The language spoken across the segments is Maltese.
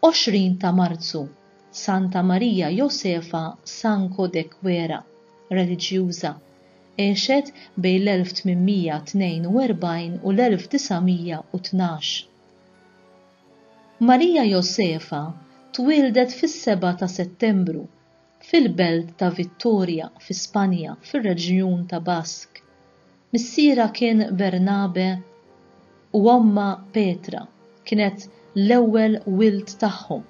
20 ta' Marzu, Santa Maria Josefa Sanco de Quera, reliġjuża, għexet bejn l-1842 u l-1912. Maria Josefa twildet fis-7 ta' Settembru fil-belt ta' Vittoria fi Spanja fir-reġjun ta' Bask. Missiera kien Bernabe u omma Petra kienet l-ewwel wild tagħhom.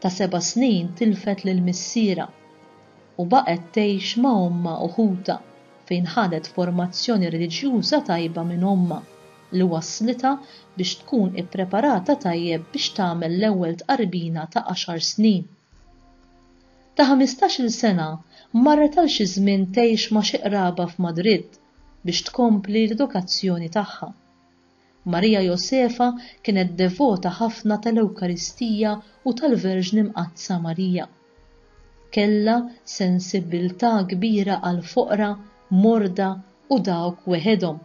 Ta' 7 snin tilfet lill-missiera u baqgħet tgħix ma' omma uħuta fejn ħadet formazzjoni reliġjuża tajba minn omma li wasslitha biex tkun ippreparata tajjeb biex tagħmel l-ewwel tqarbina ta' 10 snin. Ta' 15-il sena marret għal xi żmien tgħix ma' xi qraba f'Madrid biex tkompli l-edukazzjoni tagħha. Maria Josefa kienet devota ħafna tal-Ewkaristija u tal-Verġni Mqazza Marija. Kellha sensibilità kbira għal foqra, morda u dawk weħedhom.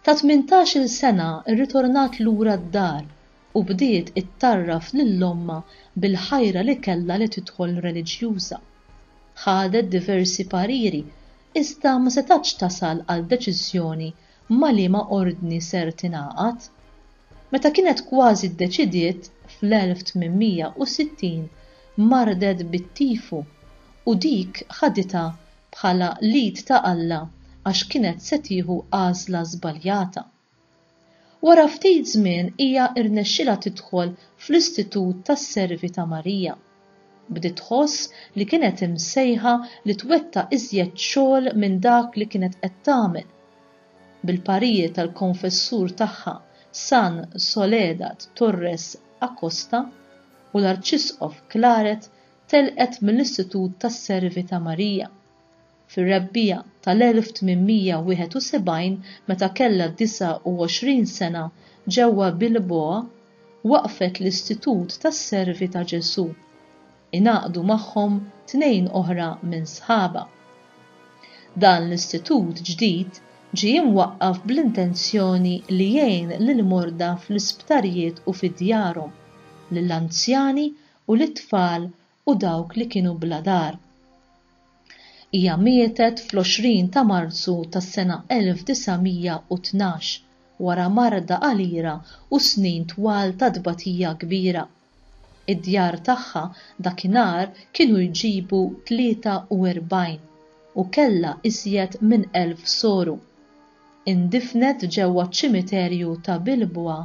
Ta' 18-il sena rritornat lura d-dar u bdiet ittarraf lill-omma bil-ħajra li kellha li tidħol reliġjuża. Ħadet diversi pariri iżda ma setax tasal għal deċiżjoni ma liema ordni ser tingħaqad. Meta kienet kważi ddeċidiet fl-1860 mardet bit-tifu u dik ħaditha bħala lid ta' Alla għax kienet se tieħu għażla żbaljata. Wara ftit żmien hija rnexxilha tidħol fl-Istitut tas-Servi ta' Marija. Bdiet tħoss li kienet imsejħa li twettaq iżjed xogħol minn dak li kienet qed tagħmel. Bil-parijiet tal-konfessur tagħha San Soledad Torres Acosta u l-Arċisqof Claret telqet mill-Istitut tas-Servi ta' Marija. Fir-rebbija tal-1871 meta kellha 29 sena ġewwa Bilbao waqfet l-Istitut tas-Servi ta' Ġesu. Ingħaqdu magħhom 2 oħra minn sħaba. Dan l-istitut ġdid ġie mwaqqaf bl-intenzjoni li jgħin lill-morda fl-isptarijiet u fid-djarhom, lill-anzjani u lit-tfal u dawk li kienu bla dar. Hija mietet fl-20 ta' Marzu tas-sena 1912 wara marda qalira u snin twal ta' tbatija kbira. Id-djar tagħha dakinhar kienu jġibu 43 u kellha iżjed minn 1000 soru. Indifnet ġewwa ċ-ċimiterju ta' Bilbao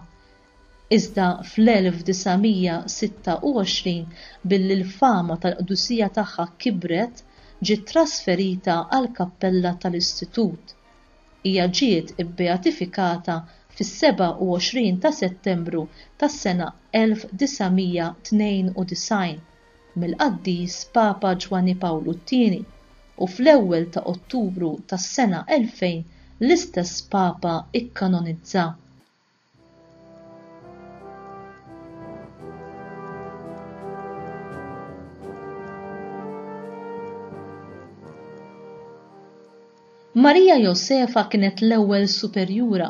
iżda fl-1926 billi l-fama tal-qdusija tagħha kibret ġiet trasferita għal kappella tal-Istitut. Hija ġiet ibbeatifikata fis-27 ta' Settembru tas-sena 1992 mill-Qaddies Papa Ġwanni Pawlu II u fl-ewwel ta' Ottubru tas-sena 2000 l-istess Papa ikkanonizza. Maria Josefa kienet l-ewwel superjura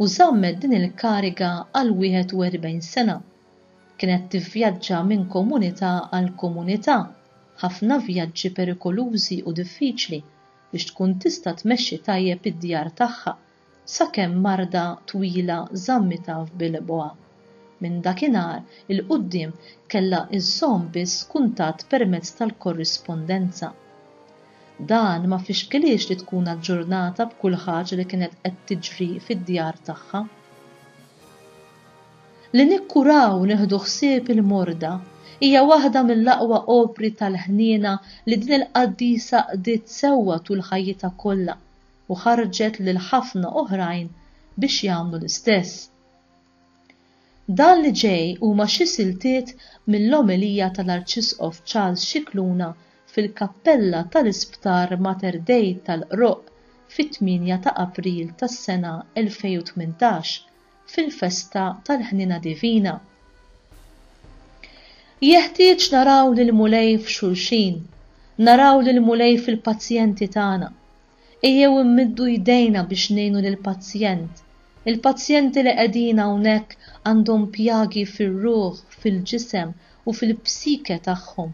u żammet din il-kariga għal 41 sena. Kienet tivvjaġġa minn komunità għal komunità, ħafna vjaġġi perikolużi u diffiċli biex tkun tista' tmexxi tajjeb id-djar tagħha sakemm marda twila żammitha f'Bilbao. Minn dakinhar il-quddiem kellha iżżomm biss kuntatt permezz tal-korrispondenza. Dan ma fixkelix li tkun aġġurnata b'kull ħaġa li kienet qed tiġri fid-djar tagħha. Li nikkuraw u nieħdu ħsieb il-morda hija waħda mill-aqwa opri tal-ħniena li din il-qaddisa qdiet sewwa tul ħajjitha kollha u ħarġet lil ħafna oħrajn biex jagħmlu l-istess. Dan li ġej huma xi siltiet mill-omilija tal-Arċisqof Charles Scicluna fil-kappella tal-Isptar Mater Dei tal-Qroq fit-8 ta' April tas-sena 2018 fil-festa tal-Ħnina Divina. Jeħtieġ naraw lil mulej f'xulxin, naraw lil mulej fil-pazjenti tagħna. Ejjew immiddu jdejna biex ngħinu lill-pazjent, Il-pazjenti li qegħdin hawnhekk għandhom pjagi fir-ruħ, fil-ġisem u fil-psike tagħhom.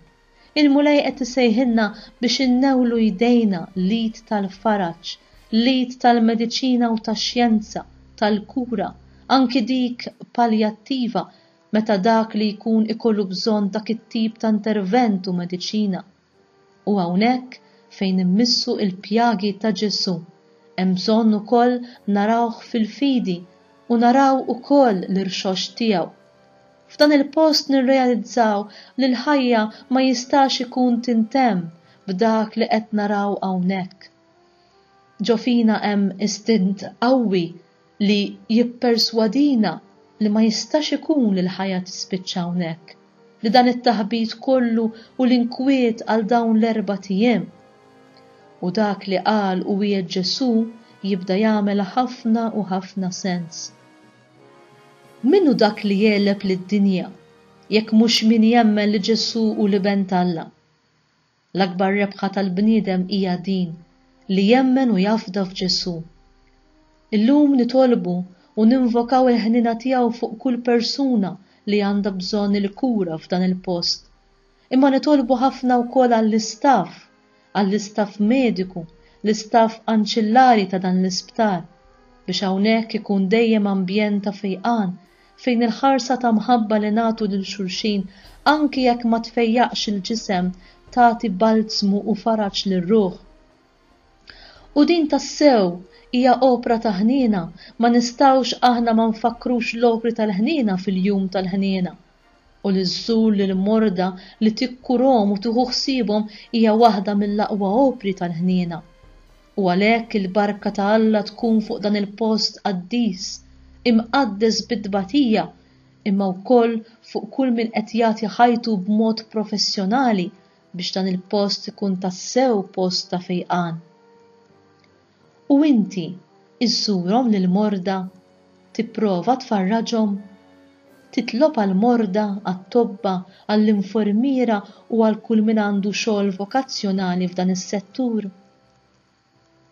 Il-mulej qed isejħilna biex innewlu jdejna lid tal-faraġ, lid tal-mediċina u tax-xjenza, tal-kura, anki dik paljattiva meta dak li jkun ikollu bżonn dak it-tip ta' intervent u mediċina. U hawnhekk fejn immissu il-pjagi ta' Ġesu, hemm bżonn ukoll narawh fil-fidi u naraw ukoll l-irxox tiegħu. F'dan il-post nirrealizzaw li l-ħajja ma jistax ikun tintemm b'dak li qed naraw hawnhekk. Ġo fina hemm istint qawwi li jipperswadina li ma jistax ikun li l-ħajja tispiċċa hawnhekk, li dan it-taħbit kollu u l-inkwiet għal dawn l-4 ijiem. U dak li qal u wiegħed Ġesu jibda jagħmel ħafna u ħafna sens. Minnu dak li jeleb lid-dinja jekk mhux min jemmen li Ġesu u li bent Alla. L-akbar rebħa tal-bniedem hija din li jemmen u jafda f'Ġesu. Illum nitolbu u ninvokaw il-ħnina tiegħu fuq kull persuna li għandha bżonn il-kura f'dan il-post. Imma nitolbu ħafna wkoll għall-istaff mediku, l-istaff anċillari ta' dan l-isptar, biex hawnhekk ikun dejjem ambjent ta' fejqan fejn il-ħarsa ta' mħabba li nagħtu lil xulxin anki jekk ma tfejjaqx il-ġisem tagħti balzmu u faraġ lir-ruħ. U din tassew hija opra ta' ħniena, ma nistgħux aħna ma nfakkrux l-opri tal-ħniena fil-jum tal-ħniena. U li żżur lil morda li tikkurhom u tieħu ħsiebhom hija waħda mill-aqwa opri tal-ħniena. U għalhekk il-barka ta' Alla tkun fuq dan il-post qaddis, imqaddes bid-dbatija, imma wkoll fuq kull min qed jagħti ħajtu b'mod professjonali biex dan il-post ikun tassew post ta' fejqan. U inti iżżurhom lil morda, tipprova tfarraġhom, titlob għall-morda, għat-tobba, għall-infermiera u għal kull min għandu xogħol vokazzjonali f'dan is-settur.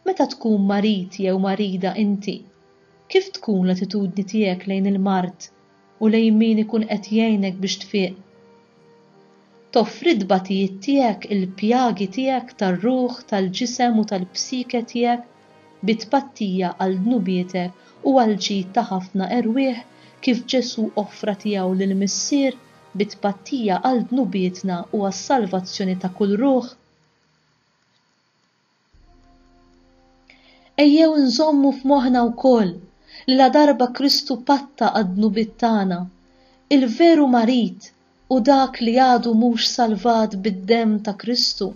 Meta tkun marit jew marida inti, kif tkun l-attitudni tiegħek lejn il-mart u lejn min ikun qed jgħinek biex tfieq? Toffri d-batijiet tiegħek, il-pjagi tiegħek tar-ruħ, tal-ġisem u tal-psike tiegħek bit-tpattija għal dnubietek u għal ġid ta' ħafna erwieħ kif Ġesu offra tiegħu lill-Missier bit-tpattija għal dnubietna u għas-salvazzjoni ta' kull ruħ. Ejjew nżommu f'moħħna wkoll li la darba Kristu patta għad-dnubiet tagħna, il-veru marit u dak li għadu mhux salvat bid-demm ta' Kristu,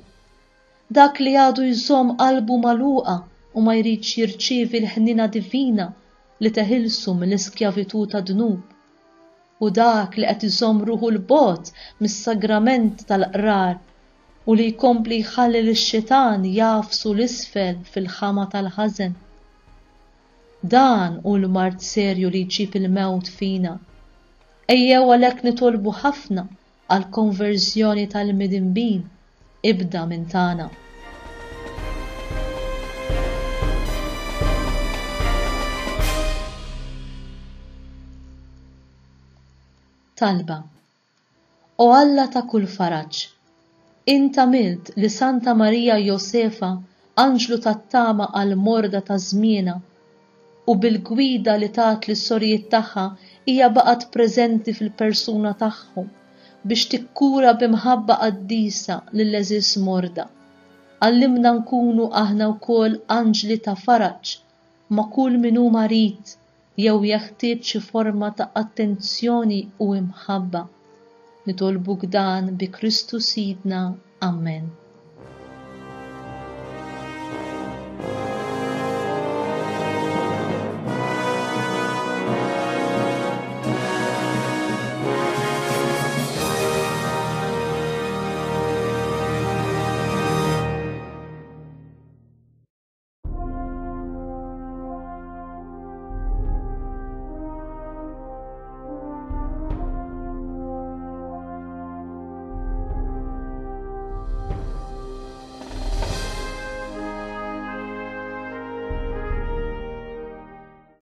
dak li għadu jżomm qalbu magħluqa u ma jridx jirċievi l-ħnina divina li teħilsu mill-iskjavitu ta' dnub, u dak li qed iżomm ruħu l-bogħod mis-sagrament tal-qrar u li jkompli jħalli lix-xitan jafsu l-isfel fil-ħama tal-ħażen. Dan hu l-mart serju li jġib il-mewt fina. Ejjew għalhekk nitolbu ħafna għal konverżjoni tal-midinbin ibda minn tagħna. Talba. O Alla ta' kull faraġġ, Inta milt li Santa Marija Josefa, anġlu tat-tama għal morda ta' żmiena, u bil-gwida li tat lis sorjiet tagħha hija baqgħet preżenti fil-persuna tagħhom biex tikkura b'imħabba qaddisa lill-eżis morda. Għallimna nkunu aħna wkoll anġli ta' faraġġ ma' kull min hu marit jew jeħtieġ xi forma ta' attenzjoni u imħabba. Nitolbuk dan bi Kristu Sidna. Amen.